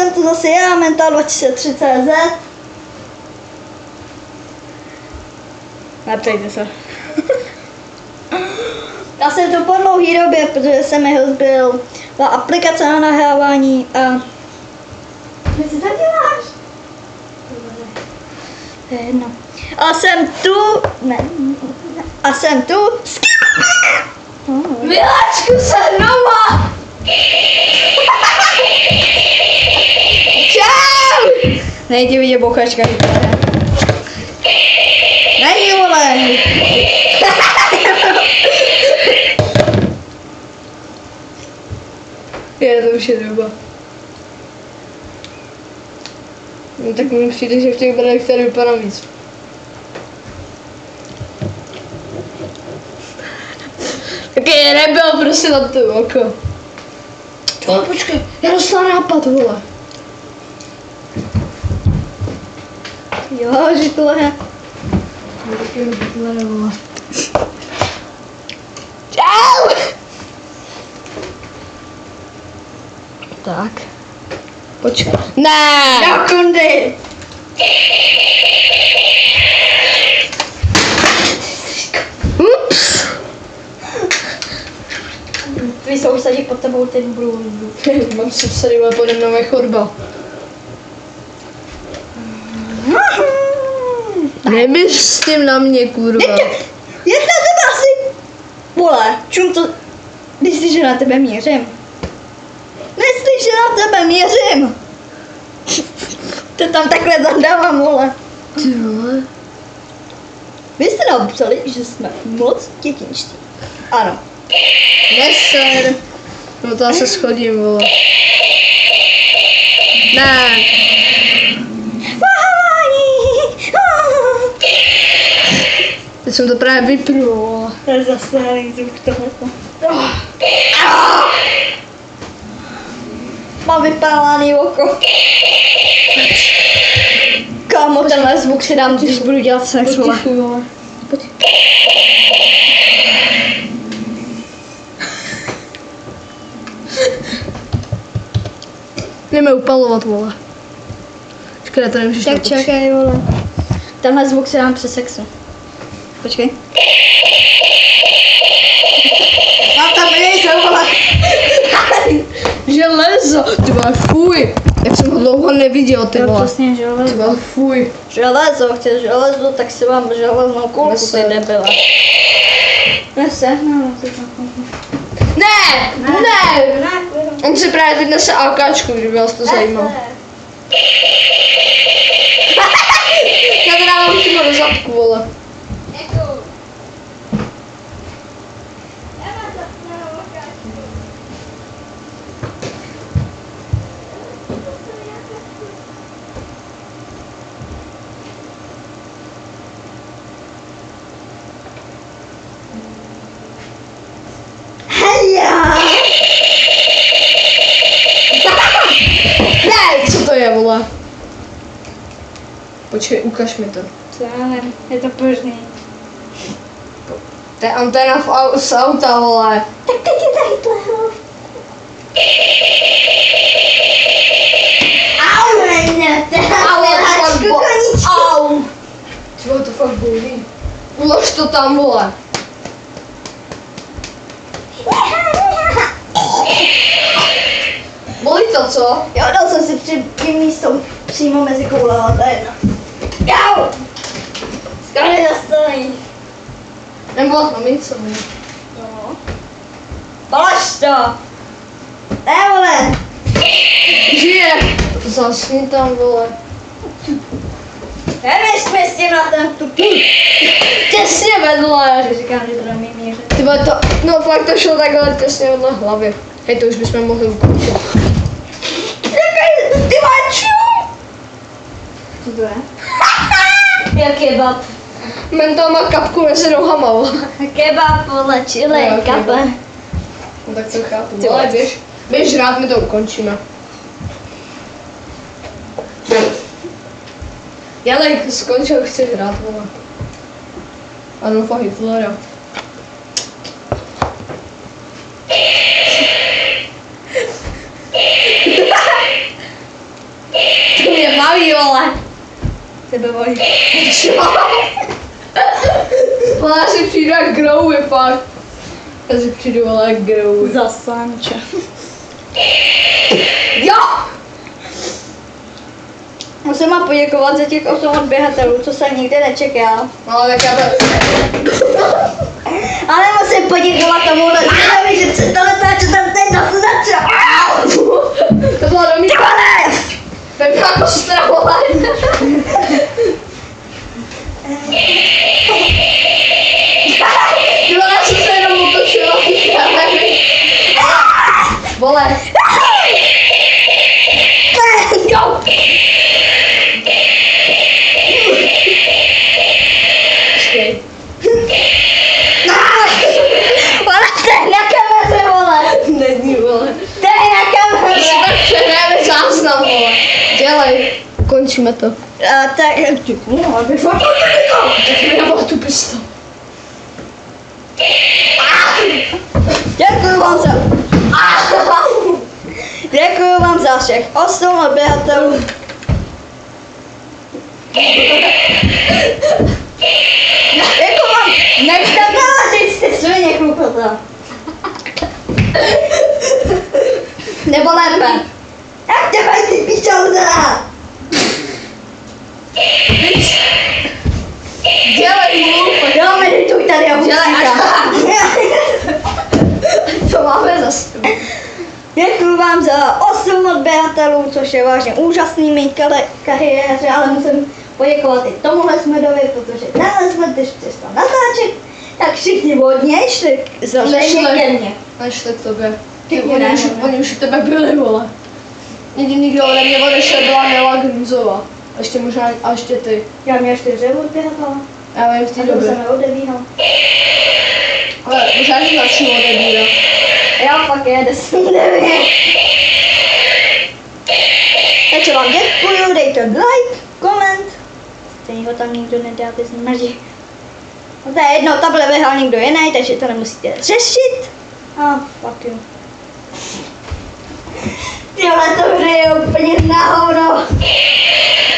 jsem tu zase já, Mental 2003CZ. Napřejte se. Já jsem to po dlouhý době, protože se mi zbyl aplikace na nahrávání a... Co si to děláš? To je jedno. A jsem tu... Ne. A jsem tu... Miláčku, se znova! Čau! Nejdi vidět bouchačka. Nejdi, vole! Je, to už je doba. No tak mi přijde, že v těch bradech tady vypadá víc. Taky nebyl prostě na to oko. Ale počkej, já dostala nápad, vole. Jo, žikle. Čau! Tak. Počkej. Ne! Na kundy! Ups! Tvý sousedí pod tebou teď budou. Mám sousedy, ale pode mnou je chodba. Nemyš s tím na mě, kurva. Jak na tebe asi... Vole, čum to... Myslíš, že na tebe mířím? Myslíš, že na tebe mířím? To tam takhle zadávám, vole. Ty vole. Vy jste napsali, že jsme moc dětinští. Ano. Neser. No to já se schodím, vole. Ne. Teď jsem to právě vypnul, vole. To je zaslený zvuk tohleto. Mám vypálený oko. Kámo, tenhle zvuk si dám, když budu dělat sex, vole. Pojď. Jdeme upalovat, vole. Počkej, to nemůžeš Tak natočit. čekaj, vole. Tenhle zvuk si dám přes sexu. Počkej. Já tam nejsem, vole. Železo! Ty vole, fuj! Jak jsem ho dlouho neviděl, ty To vole. přesně Ty železo. vole, fuj. Železo, chceš železo, tak si vám železnou kulku, ty Neser. debila. Nesehnala si to. Ne! Ne! On si právě teď nese AKčku, kdyby vás to zajímalo. Já to dávám přímo do zadku, vole. Heja! Ne, co to je, vole? Počkej, ukaž mi to. Co já nevím, je to pružný. To je anténa z auta, vole. Tak teď je tady tohle. Au, ne, Au, hačku koníčku. Au. Ty vole, to fakt bolí. Ulož to tam, vole. Bolí to, co? Jo, dal jsem si tím místo přímo mezi koulama, to je jedno. Jau! Skoro zastaví. Nebo na mince, ne? No. Polož to! Ne, vole! Žije! Zasni tam, vole. Nevíš mi s tím na ten tupý. Těsně vedle. Říkám, že to nemí mířit. Ty vole, to, no fakt to šlo takhle těsně vedle hlavy. Hej, to už bychom mohli ukončit. Ty maču! Co to je? Jak kebab. Mental má kapku mezi nohama, vole. Kebab, vole, čili, Jo, kape. kebab. No tak to chápu. Ty Vole, vole. běž rád, my to ukončíme. Jelek, skončil, chci hrát, vole. Adolfa Hitlera. bolí, vole. Tebe bolí. Vole, já si přijdu jak Growy, fakt. Já si přijdu, vole, jak Growy. Zasanče. Jo! Musím vám poděkovat za těch 8 odběhatelů, co jsem nikdy nečekal. No, tak já Ale musím poděkovat tomuhle zvědovi, že se to natáče tam teď začal. to bylo do mě. To je jako strahole. Ty vole, já jsem se jenom otočila. Vole. Jo! Počkej. Vole, to je na kameře, vole. Není, vole. To je na kameře. Tak přehráme záznam, vole. Dělej. Končíme to. Tak, no, aby fakt Tak mi nebyla tu pistol. děkuju vám za... Děkuju vám za všech 8 odběhatelů. Děkuju vám. Nevíte, teď jste svině chlupata. Nebo lépe. Jak tě mají ty pičouza? Dělej mu. Jo, medituj tady a Dělej. Co máme za stůl? Děkuju vám za 8 odběhatelů, což je vážně úžasný mý kariéře, ale musím poděkovat i tomuhle Smedovi, protože tenhle Smed, když přestal natáčet, tak všichni od něj šli zřejmě ke mně. Nešli k tobě. Ty mě ne. Oni už u tebe byli, vole. Jediný, kdo ode mě odešel, byla Nela Grunzová. A ještě možná, a ještě ty. Já měl 4 odběhatele, Já vím v té a to době. jsem neodebíhal. Ale možná, že začnu odebírat. Já fakt je 10-9. Takže vám děkuju, dejte like, koment. Stejně ho tam nikdo nedá bez mrži. No to je jedno, table vyhrál někdo jiný, takže to nemusíte řešit. A fuck you. Tyhle to hry je úplně na hovno.